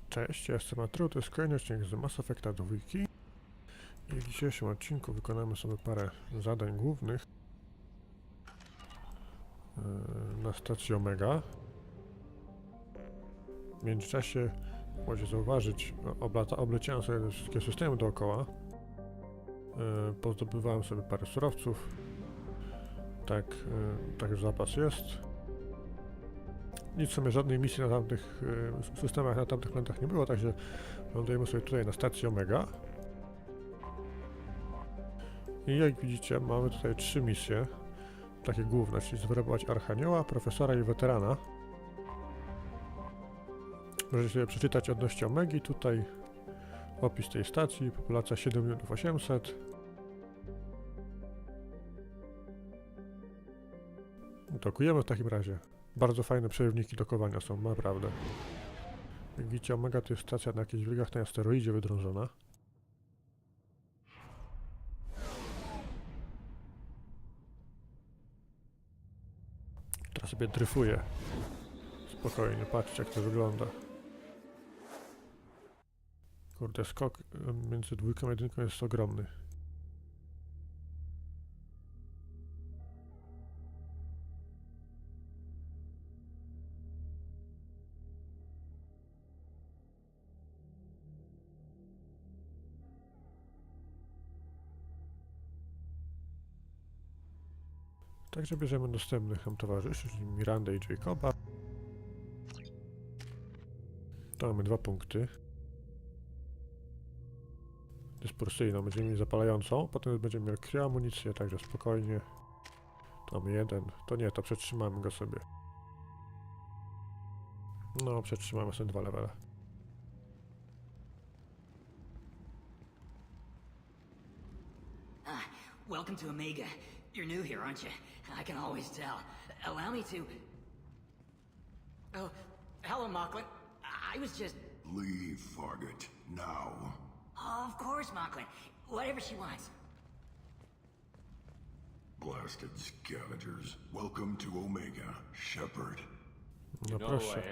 Cześć, ja jestem Atreu, to jest kolejny odcinek z Mass Effecta 2 i w dzisiejszym odcinku wykonamy sobie parę zadań głównych na stacji Omega. W międzyczasie możecie zauważyć, obleciałem sobie wszystkie systemy dookoła, pozdobywałem sobie parę surowców, tak już zapas jest. Nic w sumie żadnej misji na tamtych systemach, na tamtych planetach nie było, także lądujemy sobie tutaj na stacji Omega. I jak widzicie, mamy tutaj 3 misje, takie główne, czyli zweryfikować Archanioła, Profesora i Weterana. Możecie sobie przeczytać odnośnie Omegi, tutaj opis tej stacji, populacja 7800. Dokujemy w takim razie. Bardzo fajne przerywniki dokowania są, naprawdę. Jak widzicie, Omega to jest stacja na jakichś wilgach na asteroidzie wydrążona. Teraz sobie dryfuję. Spokojnie, patrzcie jak to wygląda. Kurde, skok między dwójką a jedynką jest ogromny. Także bierzemy następnych nam towarzyszy, czyli Mirandę i Jacoba. To mamy 2 punkty. Dyspersyjną będziemy mieli zapalającą, potem będziemy mieli kryoamunicję, także spokojnie. To mamy 1, to nie, to przetrzymamy go sobie. No, przetrzymamy sobie 2 levele. Welcome to Omega. You're new here, aren't you? I can always tell. Allow me to... Oh, hello, Mocklin. I was just... Leave, Fargate, now. Of course, Mocklin. Whatever she wants. Blasted scavengers. Welcome to Omega, Shepard. No proszę.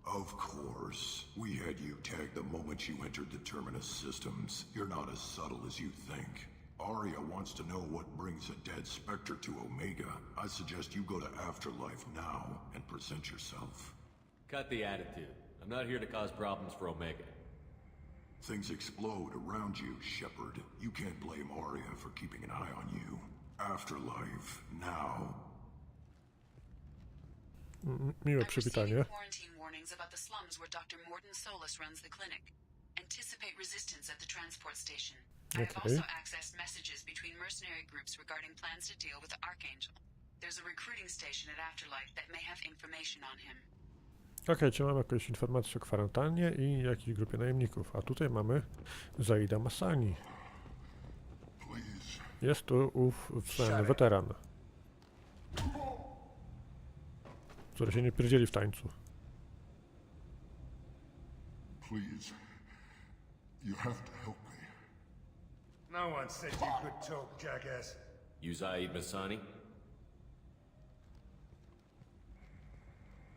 Of course. We had you tagged the moment you entered the Terminus systems. You're not as subtle as you think. Aria wants to know what brings a dead Spectre to Omega. I suggest you go to Afterlife now and present yourself. Cut the attitude. I'm not here to cause problems for Omega. Things explode around you, Shepard. You can't blame Aria for keeping an eye on you. Afterlife now. Miłe przywitanie. Quarantine warnings about the slums where Dr. Morton Solus runs the clinic. Anticipate resistance at the transport station. I have also accessed messages between mercenary groups regarding plans to deal with Archangel. There's a recruiting station at Afterlife that may have information on him. Okej, czy mamy jakieś informacje o kwarantannie i jakiejś grupie najemników, a tutaj mamy Zaida Masani. Jest tu ów weteran, który się nie pierdzieli w tańcu. Please, you have to help me. No one said you could talk, jackass. You Zaid Masani?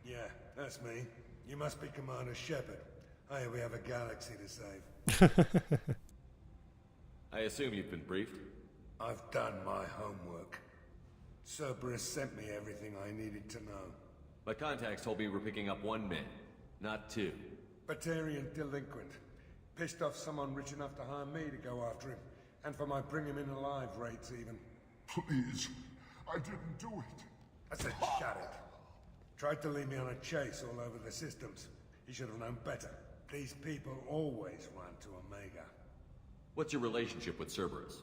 Yeah, that's me. You must be Commander Shepard. Hey, we have a galaxy to save. I assume you've been briefed? I've done my homework. Cerberus sent me everything I needed to know. My contacts told me we're picking up 1 man, not 2. Batarian delinquent. Pissed off someone rich enough to hire me to go after him. And for my bring him in alive rates even. Please, I didn't do it. I said shut it. Tried to lead me on a chase all over the systems. He should have known better. These people always run to Omega. What's your relationship with Cerberus?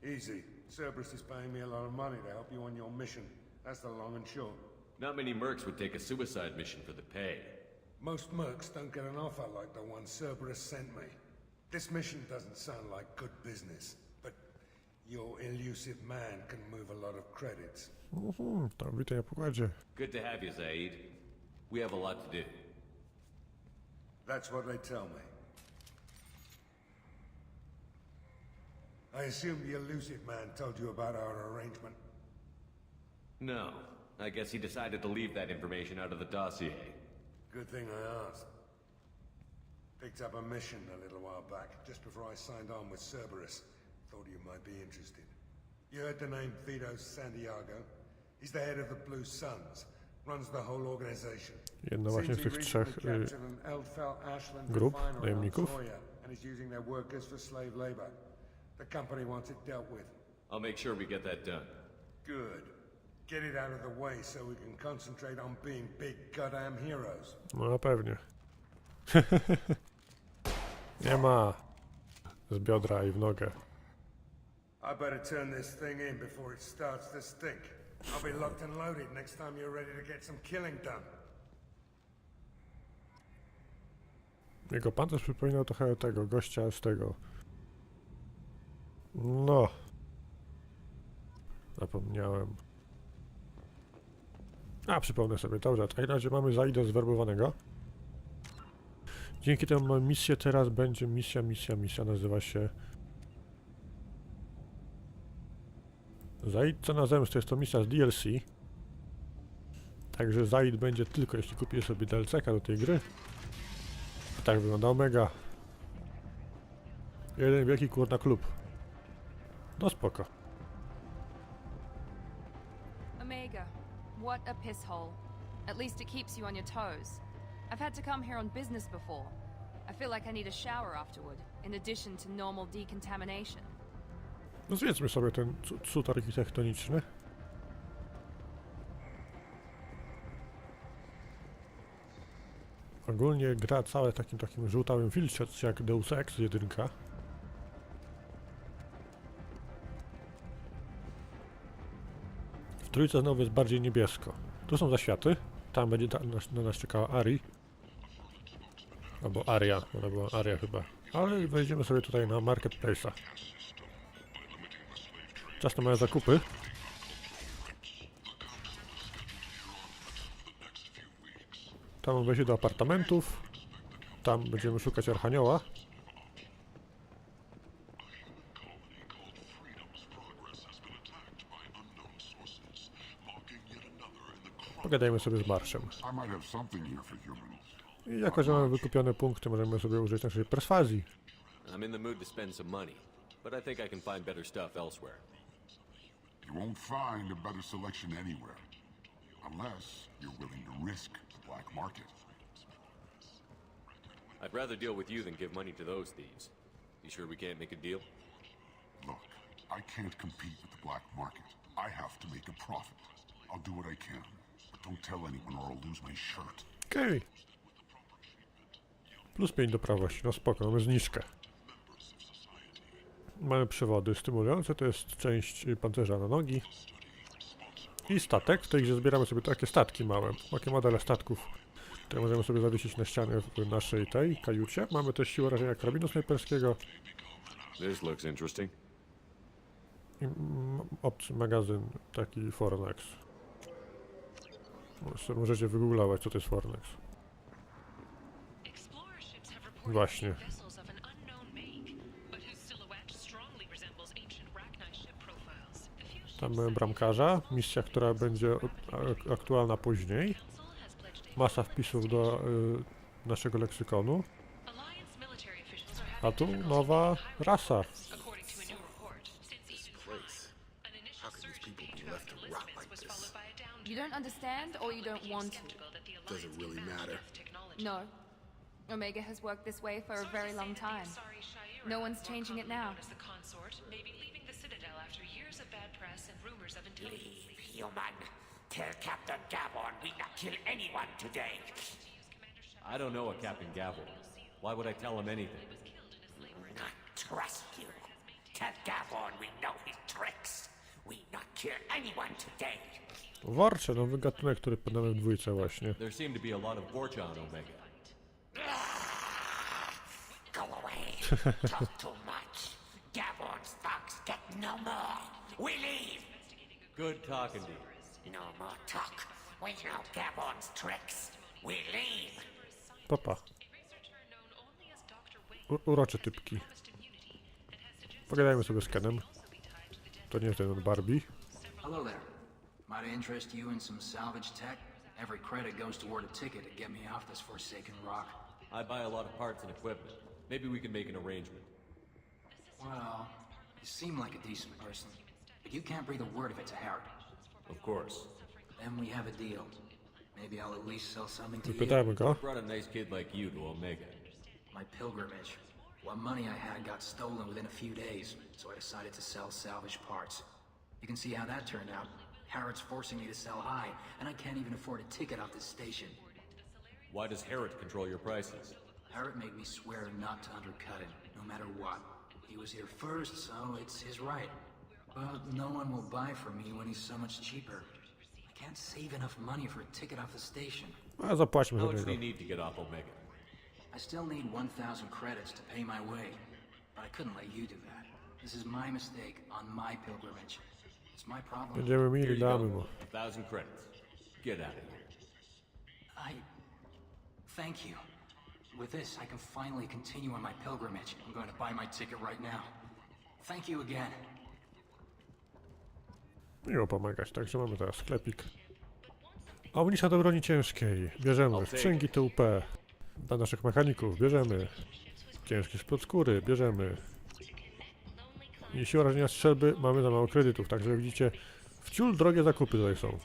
Easy. Cerberus is paying me a lot of money to help you on your mission. That's the long and short. Not many mercs would take a suicide mission for the pay. Most mercs don't get an offer like the one Cerberus sent me. This mission doesn't sound like good business, but your elusive man can move a lot of credits. To witaj na pokładzie. Good to have you, Zaid. We have a lot to do. That's what they tell me. I assume the elusive man told you about our arrangement. No. I guess he decided to leave that information out of the dossier. Good thing I asked. Picked up a mission a little while back, just before I signed on with Cerberus. Thought you might be interested. You heard the name Vito Santiago? He's the head of the Blue Suns. Runs the whole organization. Jedno właśnie z tych trzech grup najemników. And he's using their workers for slave labor. The company wants it dealt with. I'll make sure we get that done. Good. Get it out of the way so we can concentrate on being big goddamn heroes. No pewnie. Nie ma. Z biodra i w nogę. I better turn this thing in before it starts to stink. I'll be locked and loaded next time you're ready to get some killing done. Jego pancerz przypominał trochę tego gościa z tego. No. Zapomniałem. A, przypomnę sobie. Dobrze, w takim razie mamy Zaidę zwerbowanego. Dzięki temu mamy misję, teraz będzie misja nazywa się Zaidca na zemstę, jest to misja z DLC. Także Zaid będzie tylko jeśli kupisz sobie DLC-ka do tej gry. Tak wygląda Omega. Jeden wielki kurna klub. No spoko. Omega, what a piss hole. At least it keeps you on your toes. I've had to come here on business before. I feel like I need a shower afterward, in addition to normal decontamination. No zwiedzmy sobie ten cud architektoniczny. Ogólnie gra całe takim żółtawym filtrze, jak Deus Ex 1. W trójce znowu jest bardziej niebiesko. Tu są zaświaty. Tam będzie na nas czekała Ari. Albo Aria, ona była Aria chyba. Ale wejdziemy sobie tutaj na Marketplace'a. Czas na moje zakupy. Tam wejdzie do apartamentów. Tam będziemy szukać Archanioła. Pogadajmy sobie z Marszem. I jako, że mamy wykupione punkty, możemy sobie użyć naszej perswazji. I'm in the mood to spend some money, but I think I can find better stuff elsewhere. You won't find a better selection anywhere. Unless you're willing to risk the black market. I'd rather deal with you than give money to those thieves. You sure we can't make a deal? Look, I can't compete with the black market. I have to make a profit. I'll do what I can. But don't tell anyone or I'll lose my shirt. Okej. Plus 5 do prawości, no spoko, mamy zniżkę. Mamy przewody stymulujące, to jest część pancerza na nogi. I statek, w tej grze zbieramy sobie takie statki małe, takie modele statków, które możemy sobie zawiesić na ścianie w naszej tej kajucie. Mamy też siłę rażenia karabinu snajperskiego. This looks interesting. I obcy magazyn, taki Fornex. Możecie wygooglować, co to jest Fornex. Właśnie. Tam mamy bramkarza, misja, która będzie aktualna później. Masa wpisów do naszego leksykonu. A tu nowa rasa. You don't understand or you don't want to? Doesn't really matter. No. Omega has worked this way for a very long time. No one's changing it now. Leave, human. Tell Captain Gavon we not kill anyone today. I don't know a Captain Gavel. Why would I tell him anything? Not trust you. Tell Gavon we know his tricks. We not kill anyone today. Worcze, nowy gatunek, który podamy w dwójce właśnie. There seem to be a lot of Vorcha on Omega. Go away. Talk too much. Gavon's thugs get no more. We leave. Good talking to you. No more talk. We know Gavon's tricks. We leave. Papa. Urocze typki. Pogadajmy sobie z Kenem. To nie jest ten od Barbie. Hello there. Might I interest you in some salvage tech? Every credit goes toward a ticket to get me off this forsaken rock. I buy a lot of parts and equipment. Maybe we can make an arrangement. Well, you seem like a decent person, but you can't breathe a word of it to Harry. Of course. Then we have a deal. Maybe I'll at least sell something to you. Pytamy go. Brought a nice kid like you to Omega. My pilgrimage. What money I had got stolen within a few days, so I decided to sell salvage parts. You can see how that turned out. Harrod's forcing me to sell high, and I can't even afford a ticket off this station. Why does Herod control your prices? Harrod made me swear not to undercut it, no matter what. He was here first, so it's his right. But no one will buy from me when he's so much cheaper. I can't save enough money for a ticket off the station. A zapłaćmy How za much do you niego. need to get off Omega? I still need 1,000 credits to pay my way, but I couldn't let you do that. This is my mistake on my pilgrimage. It's my problem. Będziemy Here mieli, you damy go. mu. 1,000 credits. Get out of here. Thank you. With this, I can finally continue on my pilgrimage. I'm going to buy my ticket right now. Thank you again. Miło pomagać, także mamy teraz sklepik. Amunicja do broni ciężkiej. Bierzemy. Sprzęgi TUP. Dla naszych mechaników bierzemy. Ciężki splot skóry bierzemy. I siła rażenia strzelby mamy za mało kredytów, także jak widzicie, wciul drogie zakupy tutaj są.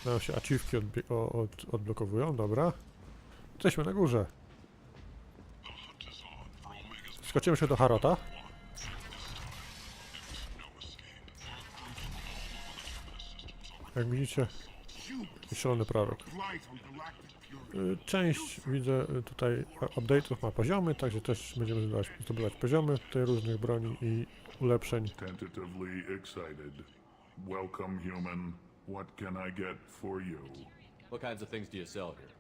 Nam się achievki odblokowują, dobra. Jesteśmy na górze. Skoczymy się do Harrota. Jak widzicie, szalony prorok. Część widzę tutaj update'ów ma poziomy, także też będziemy zdobywać poziomy tutaj różnych broni i ulepszeń. Tentatively excited. Welcome, human. What can I get for you? What kinds of things do you sell here?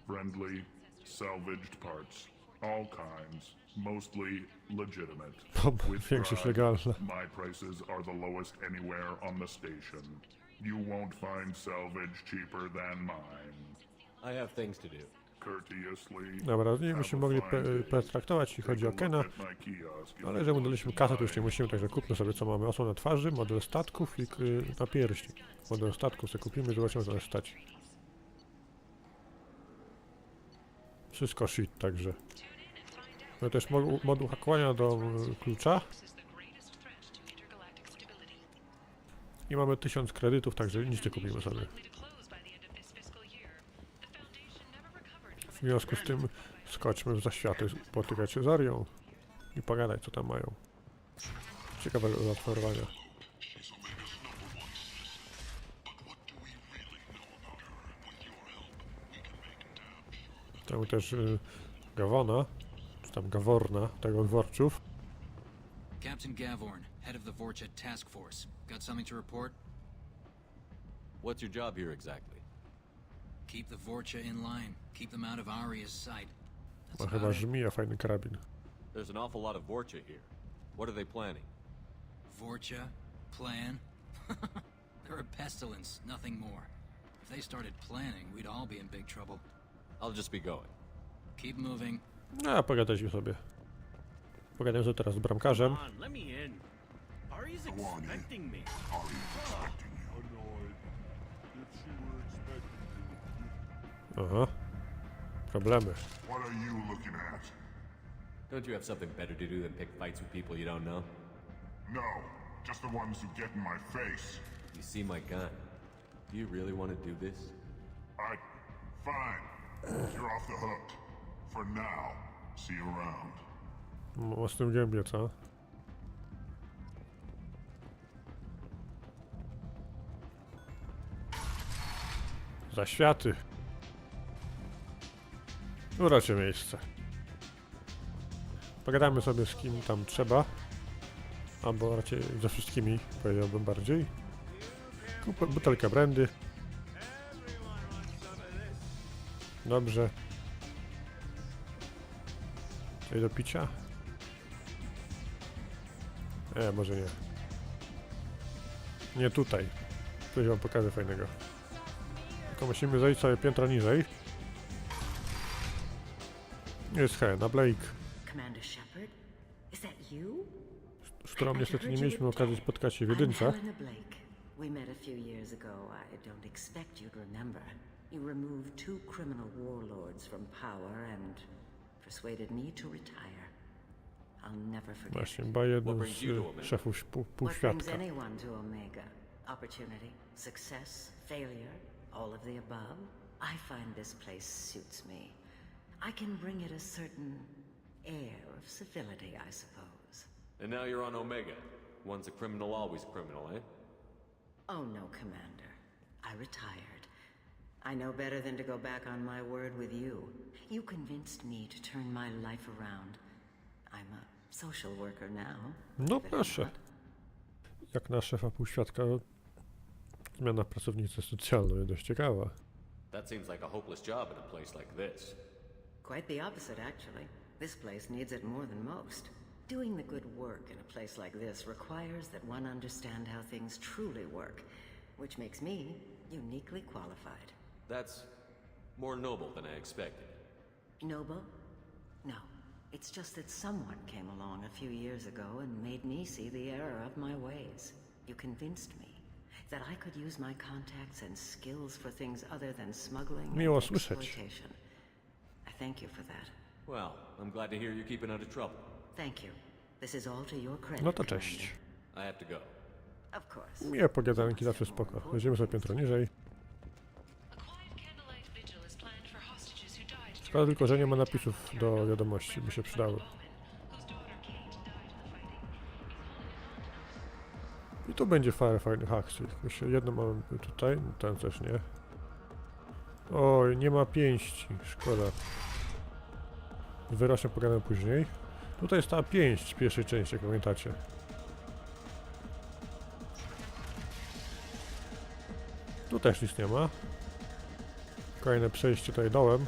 Friendly, salvaged parts. All kinds. Mostly legitimate. Większość pride, legalna. my prices are the lowest anywhere on the station. You won't find salvage cheaper than mine. I have things to do. Courteously. Dobra, nie byśmy mogli pertraktować, jeśli chodzi o Kena, ale że mu daliśmy kasę, to już nie musimy, także kupmy sobie co mamy. Osłonę twarzy, model statków i napierśnik. Model statków sobie kupimy, zobaczymy co nas stać. Wszystko shit, także. Mamy też moduł hakowania do klucza. I mamy 1000 kredytów, także nic nie kupimy sobie. W związku z tym skoczmy w zaświaty, spotykać się z Arią i pogadać co tam mają. Ciekawego zatwarowania. Tam też Gawona, czy tam Gaworna, tego od Worczów. Captain Gavorn, head of the Vorchet Task Force. Got something to report? What's your job here exactly? Keep the Vorcha in line. Keep them out of Aria's sight. Ma chyba żmija, fajny karabin. There's an awful lot of Vorcha here. What are they planning? Vorcha? Plan? They're a pestilence, nothing more. If they started planning, we'd all be in big trouble. I'll just be going. Keep moving. No, pogadajmy sobie. Pogadajmy sobie teraz z bramkarzem. Let me in. Aria's expecting me. Aha. Problemy. What are you looking at? Don't you have something better to do than pick fights with people you don't know? No, just the ones who get in my face. You see my gun. Do you really want to do this? Fine. You're off the hook. For now. See you around. Mocnym gębie, co? Zaświaty. Urocze miejsce. Pogadamy sobie z kim tam trzeba. Albo raczej ze wszystkimi, powiedziałbym bardziej. Kupę butelkę brandy. Dobrze. Coś do picia? Może nie. Nie tutaj. Coś wam pokażę fajnego. Tylko musimy zejść sobie piętro niżej. Jest Helena Blake. Commander Shepard? Is that you? Z którą niestety nie mieliśmy okazji spotkać się w jedynce. Helena Blake, We met a few years ago. I don't expect you'd remember. You removed 2 criminal warlords from power and persuaded me to retire. I'll never forget. Właśnie, chyba jeden z szefów What brings półświadka. anyone to Omega? Opportunity, success, failure, all of the above? I find this place suits me. I can bring it a certain air of civility, I suppose. And now you're on Omega. Once a criminal, always a criminal, eh? Oh no, Commander. I retired. I know better than to go back on my word with you. You convinced me to turn my life around. I'm a social worker now. No proszę. Jak na szefa półświadka zmiana w pracownicy socjalnej dość ciekawa. That seems like a hopeless job in a place like this. Quite the opposite, actually. This place needs it more than most. Doing the good work in a place like this requires that one understand how things truly work, which makes me uniquely qualified. That's more noble than I expected. Noble? No. It's just that someone came along a few years ago and made me see the error of my ways. You convinced me that I could use my contacts and skills for things other than smuggling and exploitation. I thank you for that. Well, I'm glad to hear you're keeping out of trouble. Thank you. This is all to your credit. No to cześć. I have to go. Of course. Miłe pogadanki, zawsze spoko. Weźmiemy sobie piętro niżej. Szkoda tylko, że nie ma napisów do wiadomości, by się przydały. I tu będzie fajny akcji. Myślę, jedno mamy tutaj, ten też nie. Oj, nie ma pięści, szkoda. Wyrośnie pogadamy później. Tutaj jest ta pięść w pierwszej części, jak pamiętacie. Tu też nic nie ma. Kolejne przejście tutaj dołem.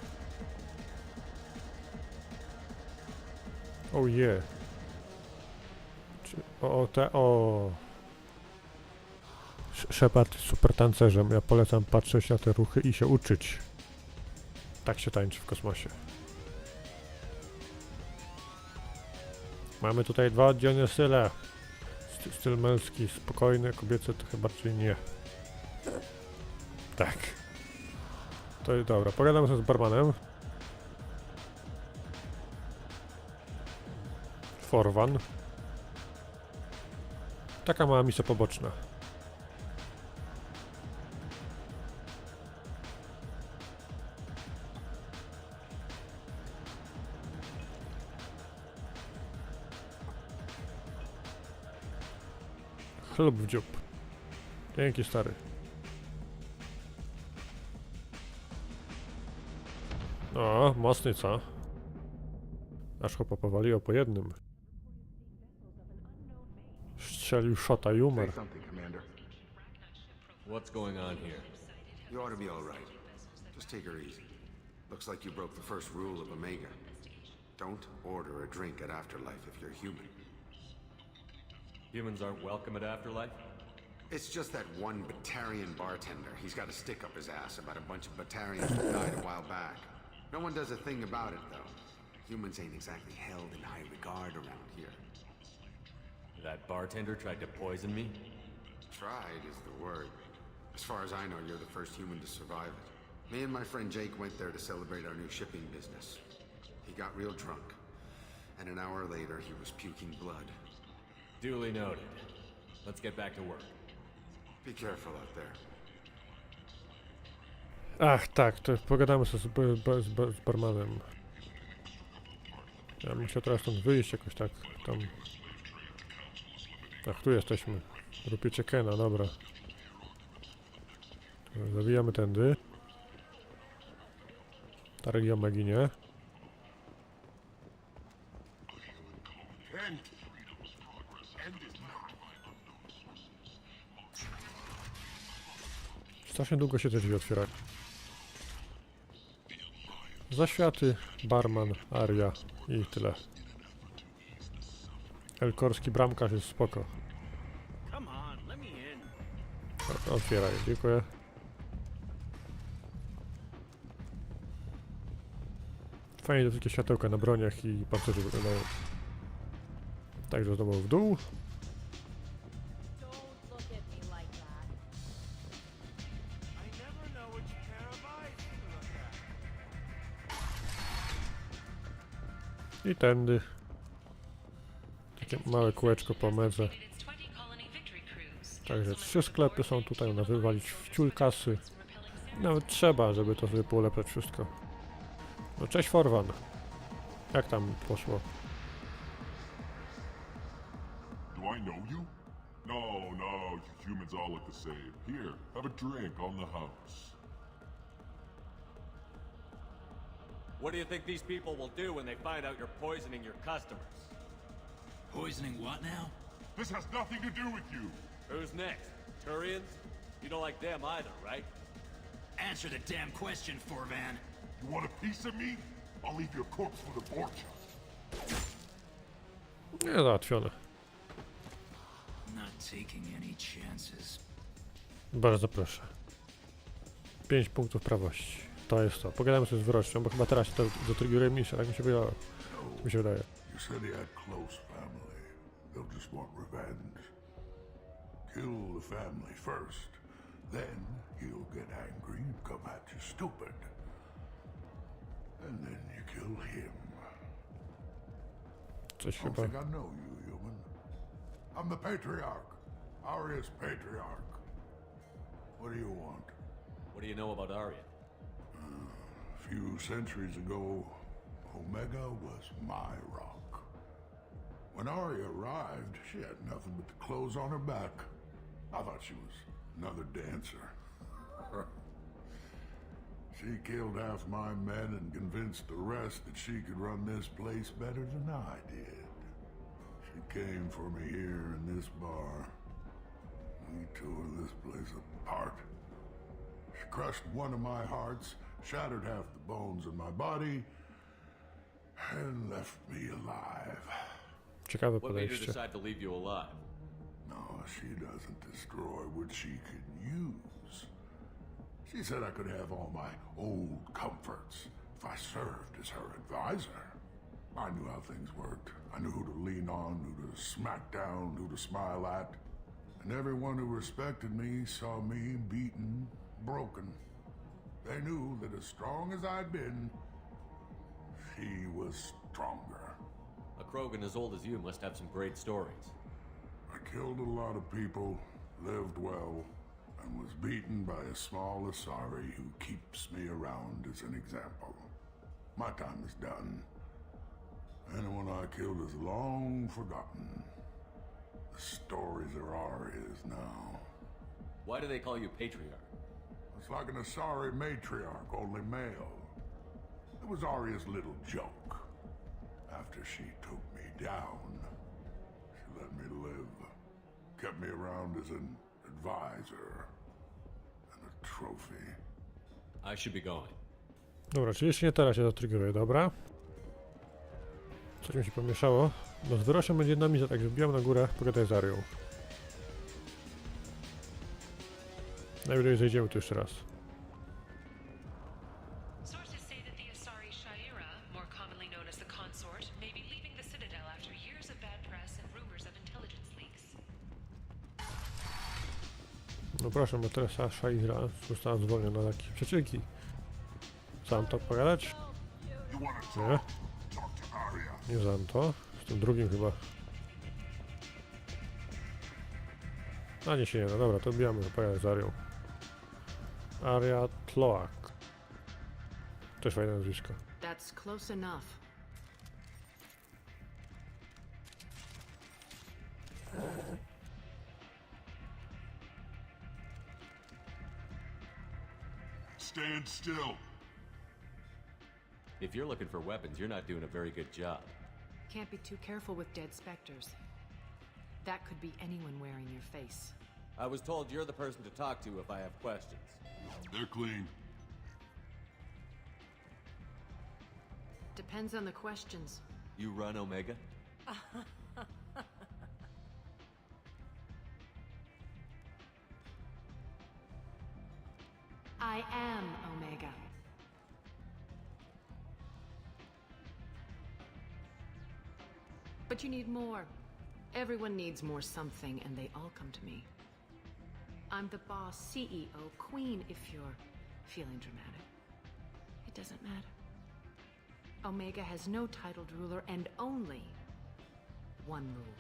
Oh yeah. Shepard jest super tancerzem. Ja polecam patrzeć na te ruchy i się uczyć. Tak się tańczy w kosmosie. Mamy tutaj 2 oddzielne style. Styl męski, spokojny, kobiecy to chyba raczej nie. Tak. To jest dobra, pogadamy sobie z barmanem. Forwan. Taka mała misja poboczna. Chlub w dziób. Dzięki, stary. O, mocny co? Aż chłopa powaliło po jednym. Strzelił szota i umarł. What's going on here? You ought to be all right. Just take her easy. Looks like you broke the first rule of Omega. Don't order a drink at Afterlife if you're human. Humans aren't welcome at Afterlife? It's just that one Batarian bartender. He's got a stick up his ass about a bunch of Batarians that died a while back. No one does a thing about it, though. Humans ain't exactly held in high regard around here. That bartender tried to poison me? Tried is the word. As far as I know, you're the first human to survive it. Me and my friend Jake went there to celebrate our new shipping business. He got real drunk, and an hour later he was puking blood. Duly noted. Let's get back to work. Be careful out there. Ach, tak, to pogadamy sobie z barmanem. Ja muszę teraz stąd wyjść jakoś tak, tam... Ach, tu jesteśmy. Rupiecie Kena, dobra. Zawijamy tędy. Targi Omegi nie. Strasznie długo się te drzwi otwierają. Zaświaty, barman, Aria i tyle. Elkorski bramkarz jest spoko. Otwieraj, dziękuję. Fajnie te wszystkie światełka na broniach i pancerzy wyglądają. Także znowu w dół. I tędy. Takie małe kółeczko po Omedze. Także 3 sklepy są tutaj, można wywalić w ciul kasy. Nawet trzeba, żeby to sobie polepszać wszystko. No cześć Forwan. Jak tam poszło? Do I know you? No, you humans all look the same. Here, have a drink on the house. What do you think these people will do when they find out you're poisoning your customers? Poisoning what now? This has nothing to do with you. Who's next? Turians? You don't like them either, right? Answer the damn question, Forvan. You want a piece of me? I'll leave your corpse for the torture. Nie, załatwione. Not taking any chances. Bardzo proszę. 5 punktów prawości. To jest to. Pogadamy sobie z wyrocznią, bo chyba teraz się to zatriggeruje mniejsze, tak mi się wydaje. Mi się wydaje. You said he had close family. They'll just want revenge. Kill the family first. Then he'll get angry and come at you stupid. And then you kill him. Coś I chyba... think I know you, human. I'm the patriarch. Aria's patriarch. What do you want? What do you know about Aria? A few centuries ago, Omega was my rock. When Aria arrived, she had nothing but the clothes on her back. I thought she was another dancer. She killed half my men and convinced the rest that she could run this place better than I did. She came for me here in this bar. We tore this place apart. She crushed one of my hearts, shattered half the bones in my body, and left me alive. Ciekawe What made her podejście. decide to leave you alive? No, she doesn't destroy what she could use. She said I could have all my old comforts if I served as her advisor. I knew how things worked. I knew who to lean on, who to smack down, who to smile at. And everyone who respected me saw me beaten, broken. They knew that as strong as I'd been, she was stronger. A Krogan as old as you must have some great stories. I killed a lot of people, lived well, and was beaten by a small Asari who keeps me around as an example. My time is done. Anyone I killed is long forgotten. The stories are Aria's now. Why do they call you Patriarch? It's like an Asari matriarch, only male. It was Aria's little joke. After she took me down, she let me live. Kept me around as an advisor and a trophy. I should be going. Dobra, czyli jeśli nie teraz się zatriggeruje, dobra. Coś mi się pomieszało. No z wyroczem będzie jedna misja, także wbijam na górę, pogadaj z Arią. Najwyżej zejdziemy tu jeszcze raz. Sources say that the Asari Shaira, more commonly known as the Consort, may be leaving the Citadel after years of bad press and rumors of intelligence leaks. No proszę, Matresa Shaira została zwolniona na takie przecieki. Sam to pogadać? Nie. Nie znam to. Z tym drugim chyba. A nie się nie da. Dobra, to odbijamy pogadać z Arią. Aria Tloak. Też fajne nazwisko. That's close enough. Stand still. If you're looking for weapons, you're not doing a very good job. Can't be too careful with dead specters. That could be anyone wearing your face. I was told you're the person to talk to if I have questions. They're clean. Depends on the questions. You run Omega? I am Omega. But you need more. Everyone needs more something, and they all come to me. I'm the boss, CEO, queen, if you're feeling dramatic. It doesn't matter. Omega has no titled ruler and only one rule.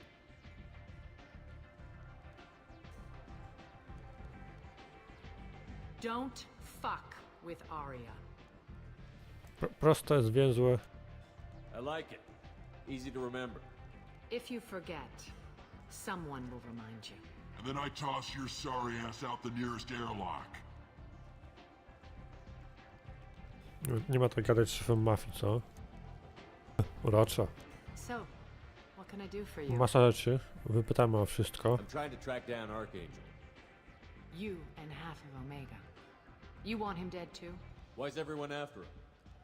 Don't fuck with Aria. Proste, zwięzłe. I like it. Easy to remember. If you forget, someone will remind you. And then I toss your sorry ass out the nearest airlock. Nie ma tak gadać z szefem mafii, co? Urocza. So, what can I do for you? Masa rzeczy. Wypytamy o wszystko. I'm trying to track down Archangel. You and half of Omega. You want him dead too? Why's everyone after him?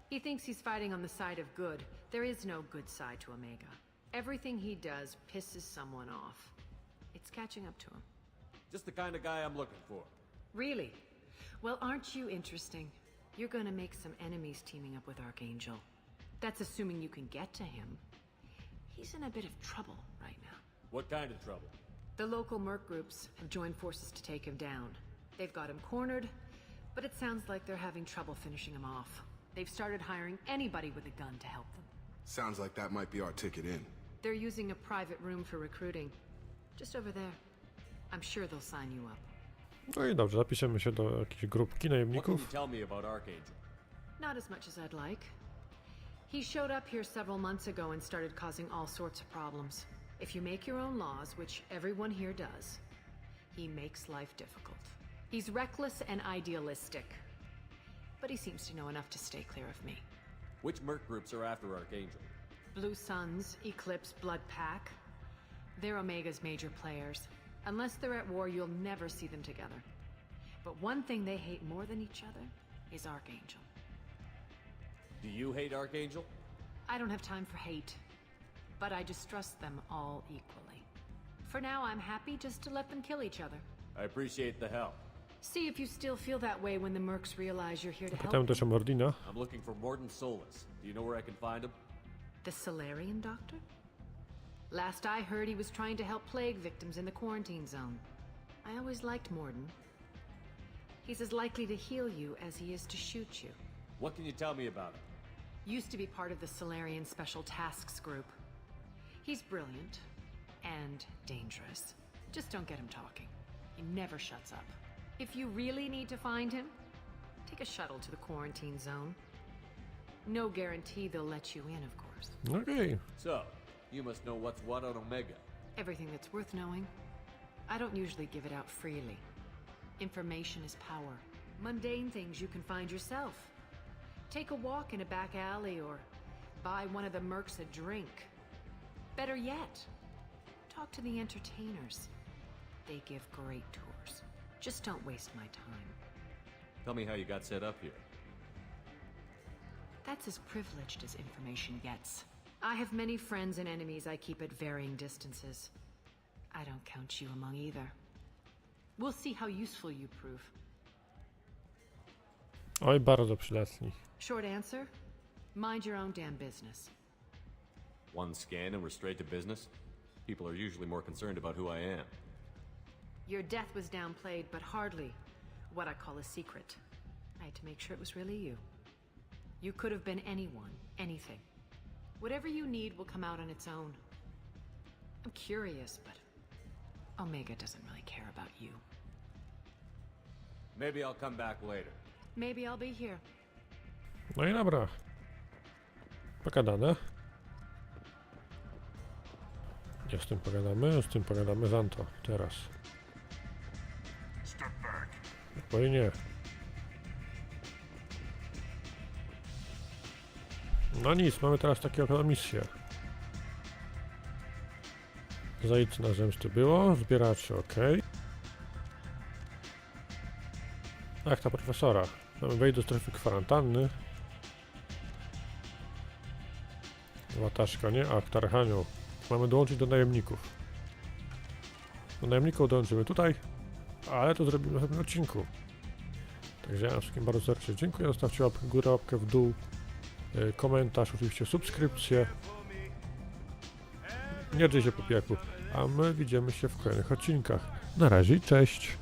He thinks he's fighting on the side of good. There is no good side to Omega. Everything he does pisses someone off. It's catching up to him. Just the kind of guy I'm looking for. Really? Well, aren't you interesting? You're gonna make some enemies teaming up with Archangel. That's assuming you can get to him. He's in a bit of trouble right now. What kind of trouble? The local merc groups have joined forces to take him down. They've got him cornered, but it sounds like they're having trouble finishing him off. They've started hiring anybody with a gun to help them. Sounds like that might be our ticket in. They're using a private room for recruiting. Just over there. I'm sure they'll sign you up. No i dobrze, zapiszemy się do jakiejś grupki What can najemników. you tell me about Archangel? Not as much as I'd like. He showed up here several months ago and started causing all sorts of problems. If you make your own laws, which everyone here does, he makes life difficult. He's reckless and idealistic. But he seems to know enough to stay clear of me. Which merc groups are after Archangel? Blue Suns, Eclipse, Blood Pack. They're Omega's major players. Unless they're at war, you'll never see them together. But one thing they hate more than each other is Archangel. Do you hate Archangel? I don't have time for hate, but I distrust them all equally. For now, I'm happy just to let them kill each other. I appreciate the help. See if you still feel that way when the mercs realize you're here to help Pytałem them. też o Mordina. I'm looking for Morton Solus. Do you know where I can find him? The Solarian doctor? Last I heard, he was trying to help plague victims in the quarantine zone. I always liked Morden. He's as likely to heal you as he is to shoot you. What can you tell me about him? Used to be part of the Solarian Special Tasks Group. He's brilliant and dangerous. Just don't get him talking. He never shuts up. If you really need to find him, take a shuttle to the quarantine zone. No guarantee they'll let you in, of course. Okej. So, you must know what's what on Omega. Everything that's worth knowing. I don't usually give it out freely. Information is power. Mundane things you can find yourself. Take a walk in a back alley or buy one of the mercs a drink. Better yet, talk to the entertainers. They give great tours. Just don't waste my time. Tell me how you got set up here. That's as privileged as information gets. I have many friends and enemies I keep at varying distances. I don't count you among either. We'll see how useful you prove. Oj, bardzo przydatni. Short answer, mind your own damn business. One scan and we're straight to business? People are usually more concerned about who I am. Your death was downplayed, but hardly what I call a secret. I had to make sure it was really you. You could have been anyone, anything. Whatever you need will come out on its own. I'm curious, but Omega doesn't really care about you. Maybe I'll come back later. Maybe I'll be here. No i dobra. Pogadane. Gdzie z tym pogadamy? Z tym pogadamy Zanto. Teraz. Step back. Spokojnie. No nic, mamy teraz taką misję. Zajdź na zemsty było, zbieracze ok. Akta profesora. Mamy wejść do strefy kwarantanny. Łataszka, nie? Akta Archanioł. Mamy dołączyć do najemników. Do najemników dołączymy tutaj, ale to zrobimy w następnym odcinku. Także ja wszystkim bardzo serdecznie dziękuję. Zostawcie łapkę w górę, łapkę w dół, komentarz, oczywiście subskrypcję. Nie drzyj się po pijaku, a my widzimy się w kolejnych odcinkach. Na razie, cześć!